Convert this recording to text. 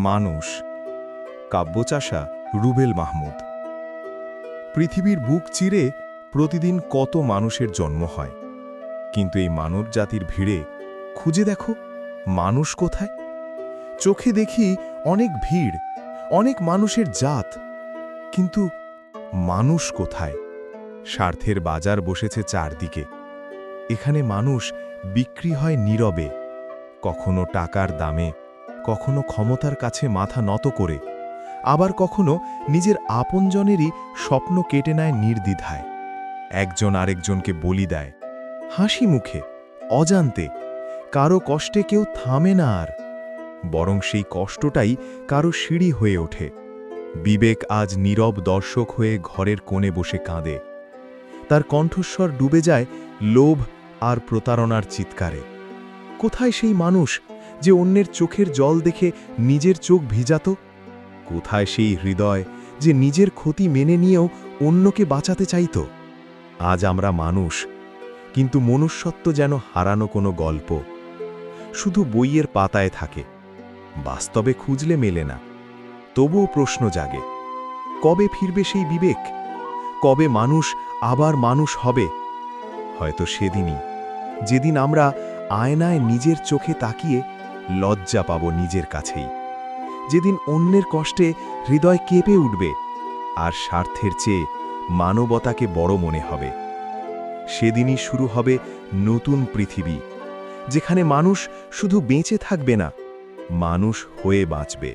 মানুষ, কাব্যচাষা রুবেল মাহমুদ। পৃথিবীর বুক চিরে প্রতিদিন কত মানুষের জন্ম হয়, কিন্তু এই মানব জাতির ভিড়ে খুঁজে দেখো মানুষ কোথায়। চোখে দেখি অনেক ভিড়, অনেক মানুষের জাত, কিন্তু মানুষ কোথায়? স্বার্থের বাজার বসেছে চারদিকে। এখানে মানুষ বিক্রি হয় নীরবে, কখনো টাকার দামে, কখনো ক্ষমতার কাছে মাথা নত করে, আবার কখনো নিজের আপনজনেরই স্বপ্ন কেটে নেয় নির্দ্বিধায়। একজন আরেকজনকে বলি দেয়, হাসি মুখে, অজান্তে। কারো কষ্টে কেউ থামে না আর, বরং সেই কষ্টটাই কারো সিঁড়ি হয়ে ওঠে। বিবেক আজ নীরব দর্শক হয়ে ঘরের কোণে বসে কাঁদে। তার কণ্ঠস্বর ডুবে যায় লোভ আর প্রতারণার চিৎকারে। কোথায় সেই মানুষ যে অন্যের চোখের জল দেখে নিজের চোখ ভিজাত? কোথায় সেই হৃদয় যে নিজের ক্ষতি মেনে নিয়েও অন্যকে বাঁচাতে চাইত? আজ আমরা মানুষ, কিন্তু মনুষ্যত্ব যেন হারানো কোনো গল্প, শুধু বইয়ের পাতায় থাকে, বাস্তবে খুঁজলে মেলে না। তবুও প্রশ্ন জাগে, কবে ফিরবে সেই বিবেক? কবে মানুষ আবার মানুষ হবে? হয়তো সেদিনই, যেদিন আমরা আয়নায় নিজের চোখে তাকিয়ে লজ্জা পাব নিজের কাছেই, যেদিন অন্যের কষ্টে হৃদয় কেঁপে উঠবে আর স্বার্থের চেয়ে মানবতাকে বড় মনে হবে। সেদিনই শুরু হবে নতুন পৃথিবী, যেখানে মানুষ শুধু বেঁচে থাকবে না, মানুষ হয়ে বাঁচবে।